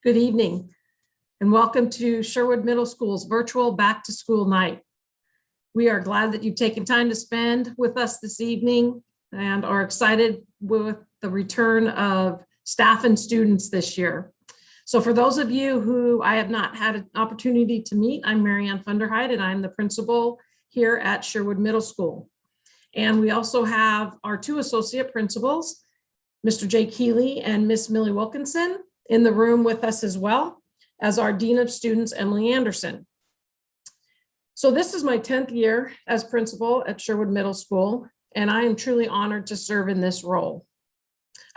Good evening and welcome to Sherwood Middle School's virtual back to school night. We are glad that you've taken time to spend with us this evening and are excited with the return of staff and students this year. So for those of you who I have not had an opportunity to meet, I'm Marianne Funderhyde and I'm the principal here at Sherwood Middle School. And we also have our two associate principals, Mr. Jake Healy and Miss Millie Wilkinson, in the room with us as well as our Dean of Students, Emily Anderson. So this is my 10th year as principal at Sherwood Middle School, and I am truly honored to serve in this role.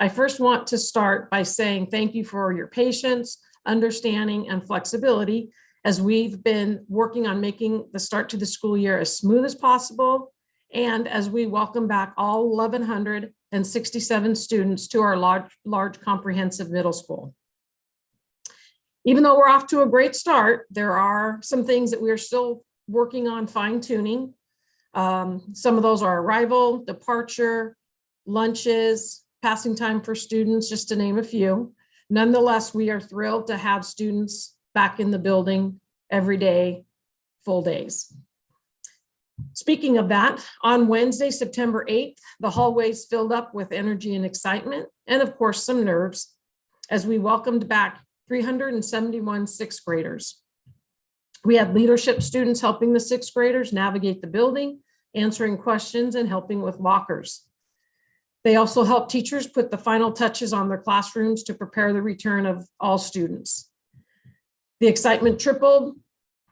I first want to start by saying thank you for your patience, understanding, and flexibility as we've been working on making the start to the school year as smooth as possible, and as we welcome back all 1,167 students to our large comprehensive middle school. Even though we're off to a great start, there are some things that we are still working on fine-tuning. Some of those are arrival, departure, lunches, passing time for students, just to name a few. Nonetheless, we are thrilled to have students back in the building every day, full days. Speaking of that, on Wednesday, September 8th, the hallways filled up with energy and excitement, and of course, some nerves, as we welcomed back 371 sixth graders. We had leadership students helping the sixth graders navigate the building, answering questions and helping with lockers. They also helped teachers put the final touches on their classrooms to prepare the return of all students. The excitement tripled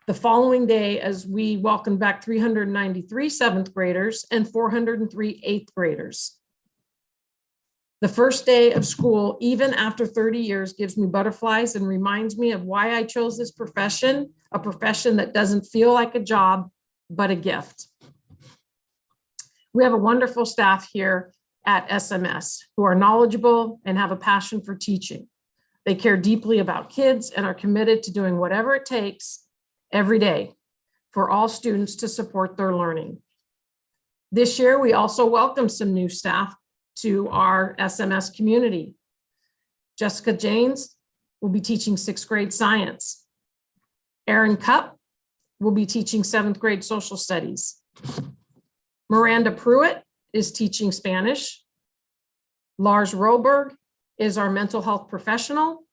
the following day as we welcomed back 393 seventh graders and 403 eighth graders. The first day of school, even after 30 years, gives me butterflies and reminds me of why I chose this profession, a profession that doesn't feel like a job, but a gift. We have a wonderful staff here at SMS who are knowledgeable and have a passion for teaching. They care deeply about kids and are committed to doing whatever it takes every day for all students to support their learning. This year, we also welcome some new staff to our SMS community. Jessica Janes will be teaching sixth grade science. Erin Cupp will be teaching seventh grade social studies. Miranda Pruitt is teaching Spanish. Lars Roberg is our mental health professional.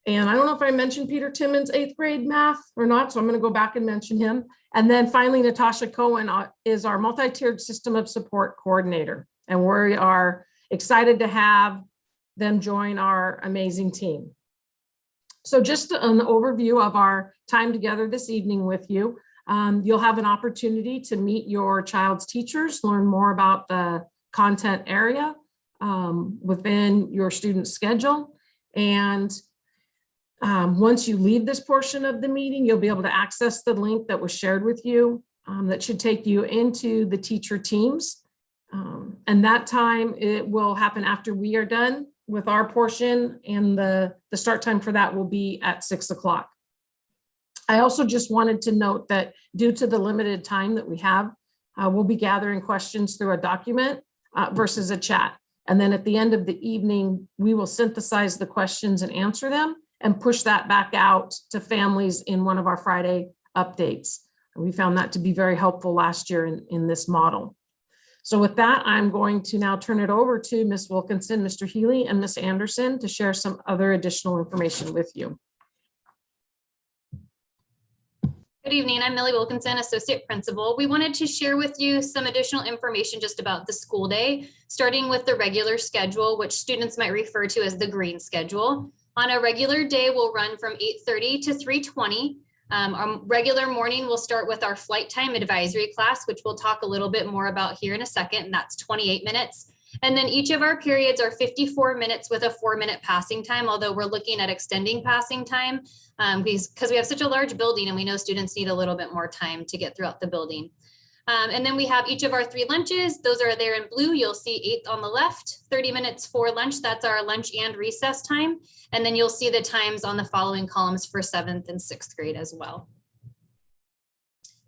And I don't know if I mentioned Peter Timmons' eighth grade math or not, so I'm going to go back and mention him. And then finally, Natasha Cohen is our multi-tiered system of support coordinator. And we are excited to have them join our amazing team. So just an overview of our time together this evening with you. You'll have an opportunity to meet your child's teachers, learn more about the content area within your student schedule. And once you leave this portion of the meeting, you'll be able to access the link that was shared with you that should take you into the teacher teams. And that time, it will happen after we are done with our portion, and the start time for that will be at 6 o'clock. I also just wanted to note that due to the limited time that we have, we'll be gathering questions through a document versus a chat. And then at the end of the evening, we will synthesize the questions and answer them and push that back out to families in one of our Friday updates. And we found that to be very helpful last year in this model. So with that, I'm going to now turn it over to Ms. Wilkinson, Mr. Healy, and Ms. Anderson to share some other additional information with you. Good evening, I'm Millie Wilkinson, Associate Principal. We wanted to share with you some additional information just about the school day, starting with the regular schedule, which students might refer to as the green schedule. On a regular day, we'll run from 8:30 to 3:20. Our regular morning will start with our flight time advisory class, which we'll talk a little bit more about here in a second, and that's 28 minutes. And then each of our periods are 54 minutes with a 4-minute passing time, although we're looking at extending passing time because we have such a large building and we know students need a little bit more time to get throughout the building. And then we have each of our 3 lunches. Those are there in blue. You'll see 8th on the left, 30 minutes for lunch. That's our lunch and recess time. And then you'll see the times on the following columns for 7th and 6th grade as well.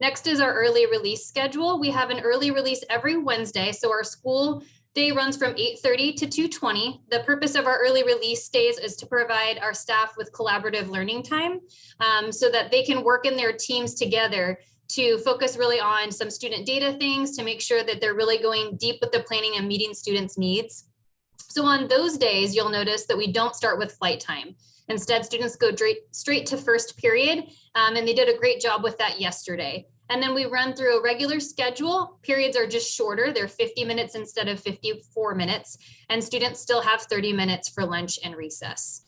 Next is our early release schedule. We have an early release every Wednesday. So our school Day runs from 8:30 to 2:20. The purpose of our early release days is to provide our staff with collaborative learning time so that they can work in their teams together to focus really on some student data things to make sure that they're really going deep with the planning and meeting students' needs. So on those days, you'll notice that we don't start with flight time. Instead, students go straight to first period, and they did a great job with that yesterday. And then we run through a regular schedule. Periods are just shorter. They're 50 minutes instead of 54 minutes, and students still have 30 minutes for lunch and recess.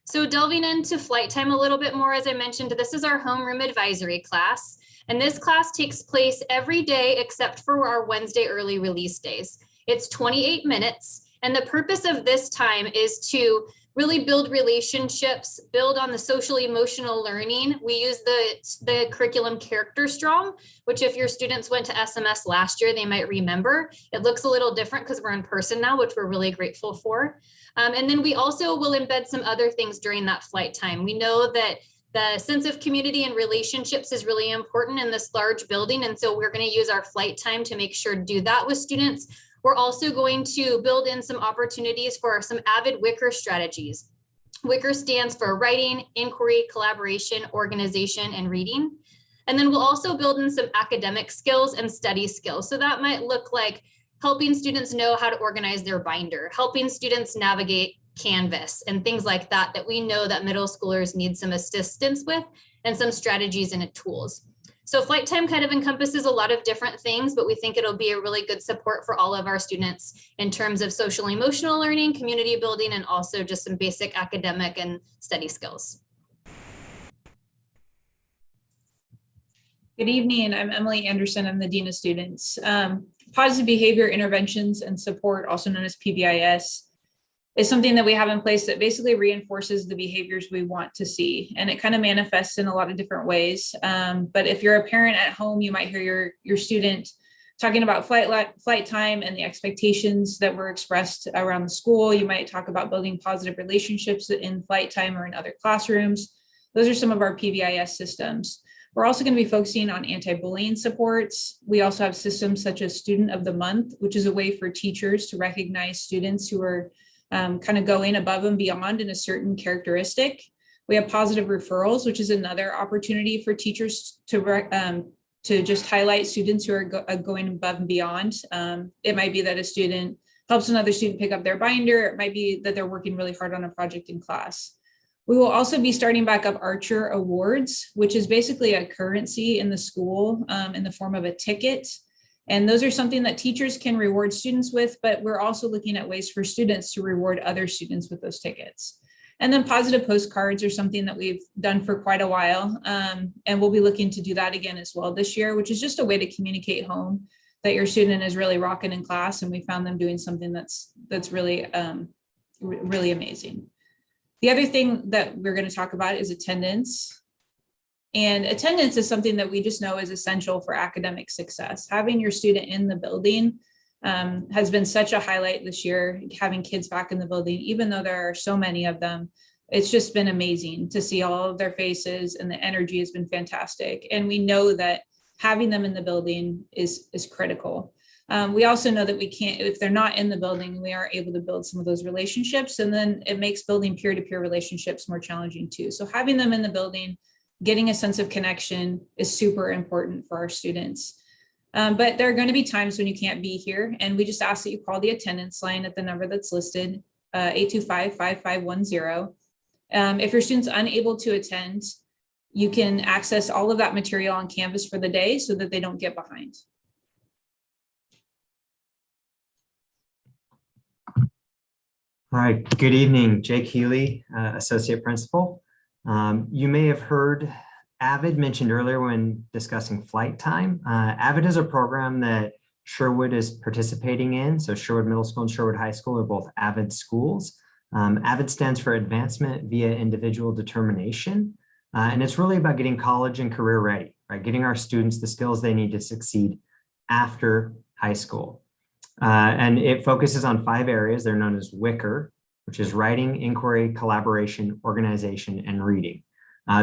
So delving into flight time a little bit more, as I mentioned, this is our homeroom advisory class. And this class takes place every day except for our Wednesday early release days. It's 28 minutes. And the purpose of this time is to really build relationships, build on the social emotional learning. We use the curriculum Character Strong, which if your students went to SMS last year, they might remember. It looks a little different because we're in person now, which we're really grateful for. And then we also will embed some other things during that flight time. We know that the sense of community and relationships is really important in this large building. And so we're going to use our flight time to make sure to do that with students. We're also going to build in some opportunities for some AVID Wicker strategies. Wicker stands for writing, inquiry, collaboration, organization, and reading. And then we'll also build in some academic skills and study skills. So that might look like helping students know how to organize their binder, helping students navigate Canvas and things like that, that we know that middle schoolers need some assistance with and some strategies and tools. So flight time kind of encompasses a lot of different things, but we think it'll be a really good support for all of our students in terms of social emotional learning, community building, and also just some basic academic and study skills. Good evening, I'm Emily Anderson. I'm the Dean of Students. Positive Behavior Interventions and Support, also known as PBIS, is something that we have in place that basically reinforces the behaviors we want to see. And it kind of manifests in a lot of different ways. But if you're a parent at home, you might hear your student talking about flight time and the expectations that were expressed around the school. You might talk about building positive relationships in flight time or in other classrooms. Those are some of our PBIS systems. We're also going to be focusing on anti-bullying supports. We also have systems such as Student of the Month, which is a way for teachers to recognize students who are kind of going above and beyond in a certain characteristic. We have positive referrals, which is another opportunity for teachers to just highlight students who are going above and beyond. It might be that a student helps another student pick up their binder. It might be that they're working really hard on a project in class. We will also be starting back up Archer Awards, which is basically a currency in the school in the form of a ticket. And those are something that teachers can reward students with, but we're also looking at ways for students to reward other students with those tickets. And then positive postcards are something that we've done for quite a while. And we'll be looking to do that again as well this year, which is just a way to communicate home that your student is really rocking in class. And we found them doing something that's really, really amazing. The other thing that we're going to talk about is attendance. And attendance is something that we just know is essential for academic success. Having your student in the building has been such a highlight this year, having kids back in the building, even though there are so many of them. It's just been amazing to see all of their faces, and the energy has been fantastic. And we know that having them in the building is critical. We also know that we can't, if they're not in the building, we aren't able to build some of those relationships. And then it makes building peer-to-peer relationships more challenging too. So having them in the building, getting a sense of connection is super important for our students. But there are going to be times when you can't be here. And we just ask that you call the attendance line at the number that's listed, 825-5510. If your student's unable to attend, you can access all of that material on Canvas for the day so that they don't get behind. All right, good evening, Jake Healy, Associate Principal. You may have heard AVID mentioned earlier when discussing flight time. AVID is a program that Sherwood is participating in. So Sherwood Middle School and Sherwood High School are both AVID schools. AVID stands for Advancement via Individual Determination. And it's really about getting college and career ready, right? Getting our students the skills they need to succeed after high school. And it focuses on 5 areas. They're known as WICKER, which is writing, inquiry, collaboration, organization, and reading.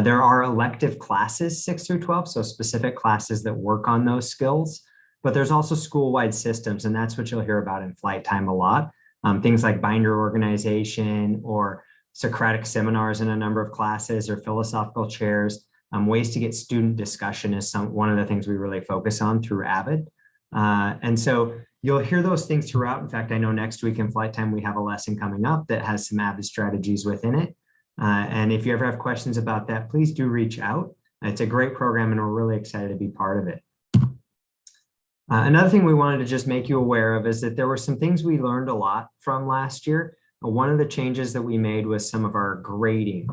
There are elective classes 6 through 12, so specific classes that work on those skills, but there's also school-wide systems, and that's what you'll hear about in flight time a lot. Things like binder organization or Socratic seminars in a number of classes or philosophical chairs. Ways to get student discussion is one of the things we really focus on through AVID. And so you'll hear those things throughout. In fact, I know next week in flight time, we have a lesson coming up that has some AVID strategies within it. And if you ever have questions about that, please do reach out. It's a great program and we're really excited to be part of it. Another thing we wanted to just make you aware of is that there were some things we learned a lot from last year. One of the changes that we made was some of our grading.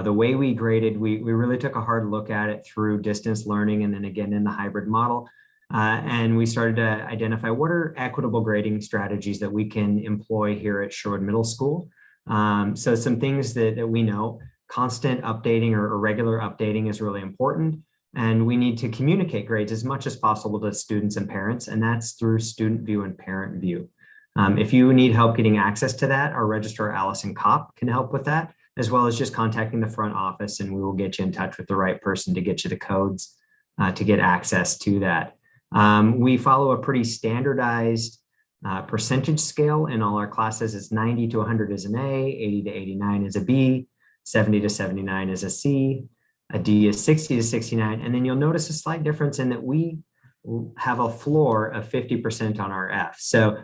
The way we graded, we really took a hard look at it through distance learning and then again in the hybrid model. And we started to identify what are equitable grading strategies that we can employ here at Sherwood Middle School. So some things that we know, constant updating or regular updating is really important. And we need to communicate grades as much as possible to students and parents, and that's through student view and parent view. If you need help getting access to that, our registrar, Allison Kopp, can help with that, as well as just contacting the front office, and we will get you in touch with the right person to get you the codes to get access to that. We follow a pretty standardized percentage scale in all our classes. It's 90 to 100 is an A, 80 to 89 is a B, 70 to 79 is a C, a D is 60 to 69. And then you'll notice a slight difference in that we have a floor of 50% on our F. So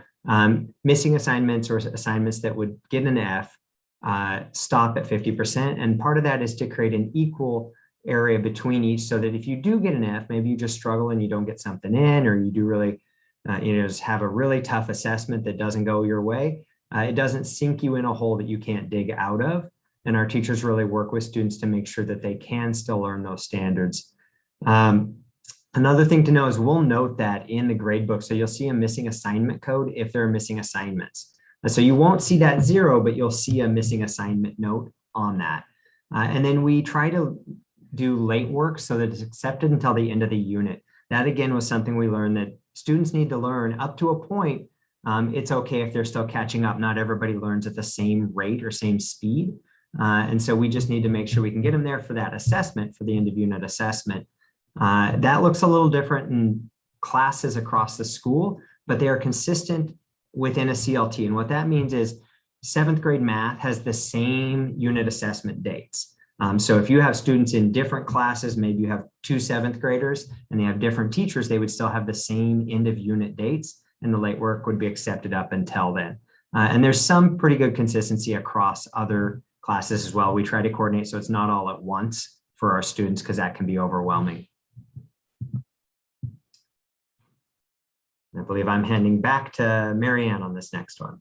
missing assignments or assignments that would get an F stop at 50%. And part of that is to create an equal area between each so that if you do get an F, maybe you just struggle and you don't get something in, or you do really, just have a really tough assessment that doesn't go your way. It doesn't sink you in a hole that you can't dig out of. And our teachers really work with students to make sure that they can still learn those standards. Another thing to know is we'll note that in the grade book. So you'll see a missing assignment code if there are missing assignments. So you won't see that 0, but you'll see a missing assignment note on that. And then we try to do late work so that it's accepted until the end of the unit. That again was something we learned that students need to learn up to a point. It's okay if they're still catching up. Not everybody learns at the same rate or same speed. And so we just need to make sure we can get them there for that assessment, for the end of unit assessment. That looks a little different in classes across the school, but they are consistent within a CLT. And what that means is 7th grade math has the same unit assessment dates. So if you have students in different classes, maybe you have 2 7th graders and they have different teachers, they would still have the same end of unit dates and the late work would be accepted up until then. And there's some pretty good consistency across other classes as well. We try to coordinate so it's not all at once for our students because that can be overwhelming. I believe I'm handing back to Marianne on this next one.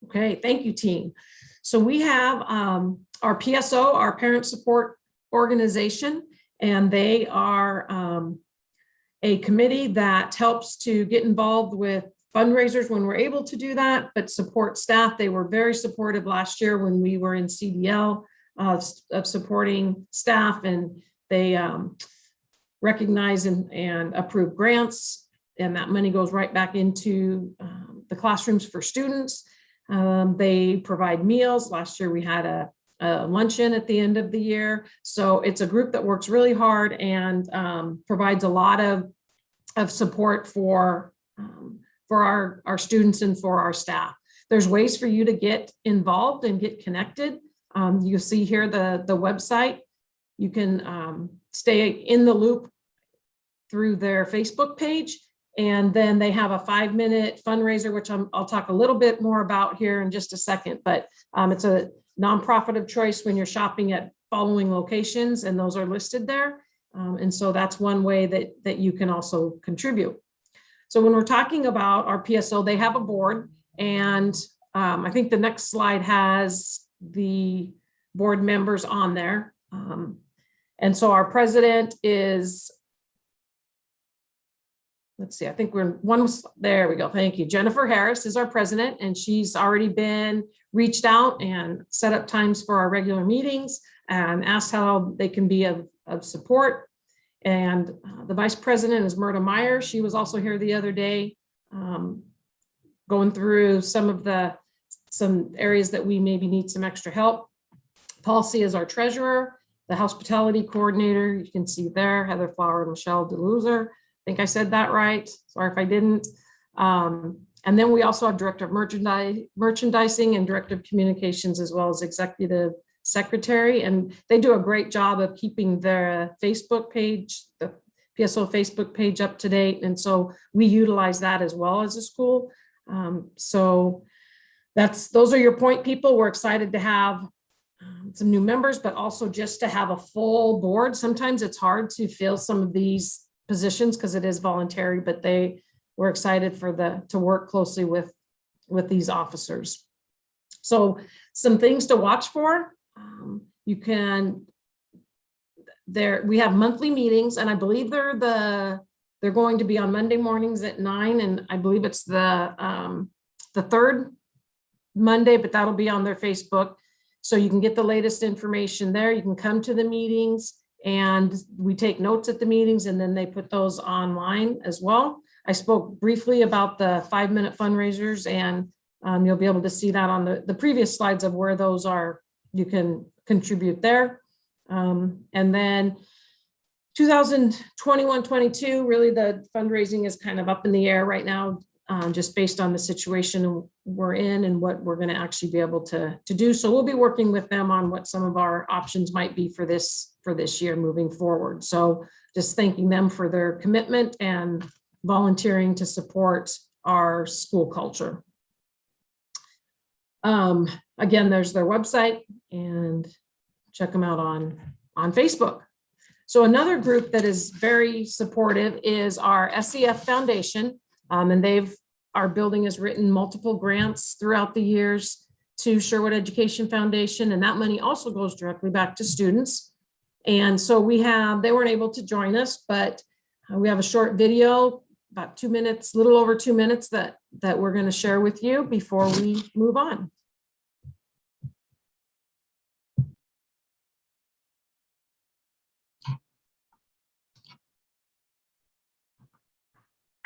Okay, thank you, team. So we have our PSO, our Parent Support Organization, and they are a committee that helps to get involved with fundraisers when we're able to do that, but support staff. They were very supportive last year when we were in CDL of supporting staff, and they recognize and approve grants, and that money goes right back into the classrooms for students. They provide meals. Last year we had a luncheon at the end of the year. So it's a group that works really hard and provides a lot of support for our students and for our staff. There's ways for you to get involved and get connected. You'll see here the website. You can stay in the loop through their Facebook page. And then they have a 5-minute fundraiser, which I'll talk a little bit more about here in just a second, but it's a nonprofit of choice when you're shopping at following locations, and those are listed there. And so that's one way that you can also contribute. So when we're talking about our PSO, they have a board, and I think the next slide has the board members on there. And so our president is, let's see, I think we're one, there we go, thank you. Jennifer Harris is our president, and she's already been reached out and set up times for our regular meetings and asked how they can be of support. And the vice president is Myrta Meyer. She was also here the other day going through some of the some areas that we maybe need some extra help. Policy is our treasurer, the hospitality coordinator, you can see there, Heather Flower and Michelle DeLuzer. I think I said that right. Sorry if I didn't. And then we also have director of merchandising and director of communications, as well as executive secretary. And they do a great job of keeping their Facebook page, the PSO Facebook page, up to date. And so we utilize that as well as a school. So those are your point people. We're excited to have some new members, but also just to have a full board. Sometimes it's hard to fill some of these positions because it is voluntary, but we're excited to work closely with these officers. So some things to watch for. We have monthly meetings, and I believe they're going to be on Monday mornings at 9, and I believe it's the third Monday, but that'll be on their Facebook. So you can get the latest information there. You can come to the meetings, and we take notes at the meetings, and then they put those online as well. I spoke briefly about the 5-minute fundraisers, and you'll be able to see that on the previous slides of where those are. You can contribute there. And then 2021-22, really the fundraising is kind of up in the air right now, just based on the situation we're in and what we're going to actually be able to do. So we'll be working with them on what some of our options might be for this year moving forward. So just thanking them for their commitment and volunteering to support our school culture. Again, there's their website, and check them out on Facebook. So another group that is very supportive is our SEF Foundation. And our building has written multiple grants throughout the years to Sherwood Education Foundation, and that money also goes directly back to students. And so they weren't able to join us, but we have a short video, about 2 minutes, a little over 2 minutes, that we're going to share with you before we move on.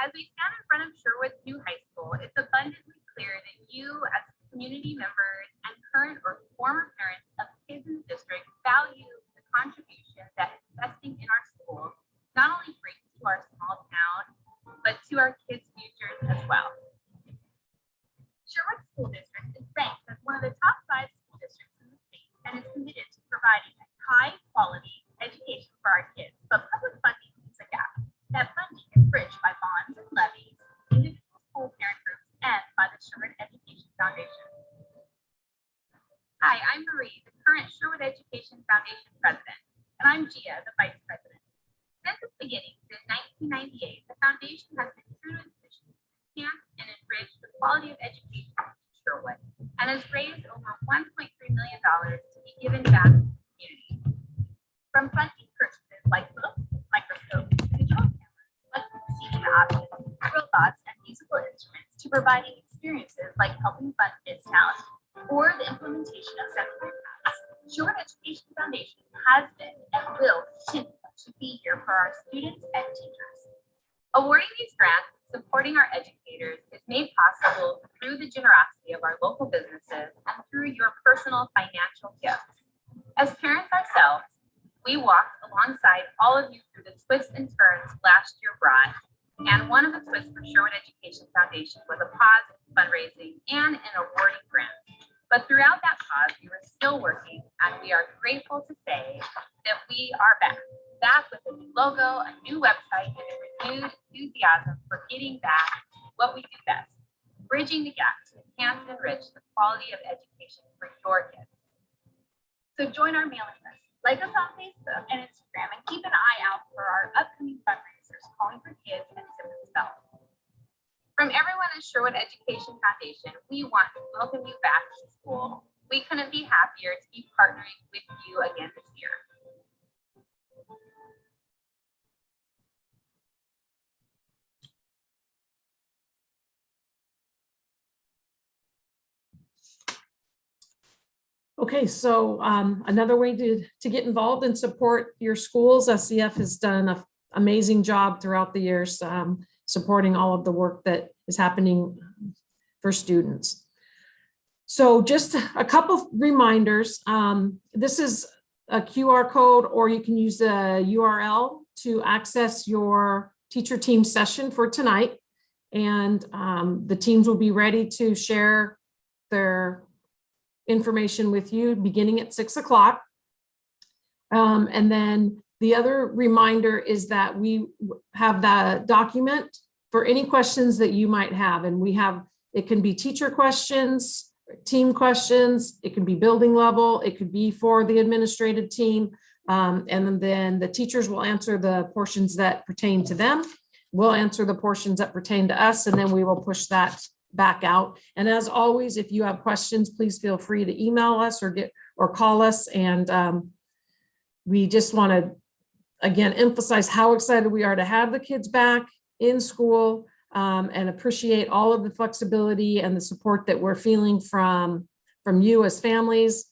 As we stand in front of Sherwood's new high school, it's abundantly clear that you, as community members and current or former parents of kids in the district, value the contribution that investing in our schools not only brings to our small town, but to our kids' futures as well. Sherwood School District is ranked as one of the top 5 school districts in the state and is committed to providing a high-quality education for our kids, but public funding is a gap. That funding is bridged by bonds and levies, individual school parent groups, and by the Sherwood Education Foundation. Hi, I'm Marie, the current Sherwood Education Foundation president, and I'm Gia, the vice president. Since its beginning in 1998, the foundation has been true to its mission to enhance and enrich the quality of education in Sherwood, and has raised over $1.3 million to be given back to the community. From funding purchases like books, microscopes, digital options, robots, and musical instruments, to providing experiences like helping fund Midtown or the implementation of sensory maps. Sherwood Education Foundation has been and will continue to be here for our students and teachers. Awarding these grants and supporting our educators is made possible through the generosity of our local businesses and through your personal financial gifts. As parents ourselves, we walked alongside all of you through the twists and turns last year brought. And one of the twists for Sherwood Education Foundation was a pause in fundraising and in awarding grants. But throughout that pause, we were still working, and we are grateful to say that we are back with a new logo, a new website, and a renewed enthusiasm for getting back to what we do best, bridging the gap to enhance and enrich the quality of education for your kids. So join our mailing list, like us on Facebook and Instagram, and keep an eye out for our upcoming fundraisers calling for kids and sip and spell. From everyone at Sherwood Education Foundation, we want to welcome you back to school. We couldn't be happier to be partnering with you again this year. Okay, so another way to get involved and support your schools, SEF has done an amazing job throughout the years supporting all of the work that is happening for students. So just a couple reminders. This is a QR code, or you can use the URL to access your teacher team session for tonight. And the teams will be ready to share their information with you beginning at 6 o'clock. And then the other reminder is that we have the document for any questions that you might have. And it can be teacher questions, team questions, it can be building level, it could be for the administrative team. And then the teachers will answer the portions that pertain to them. We'll answer the portions that pertain to us, and then we will push that back out. And as always, if you have questions, please feel free to email us or call us. And we just want to, again, emphasize how excited we are to have the kids back in school, and appreciate all of the flexibility and the support that we're feeling from you as families.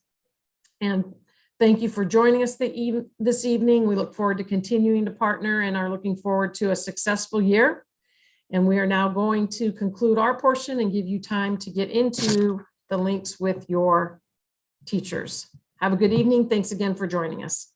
And thank you for joining us this evening. We look forward to continuing to partner and are looking forward to a successful year. And we are now going to conclude our portion and give you time to get into the links with your teachers. Have a good evening. Thanks again for joining us.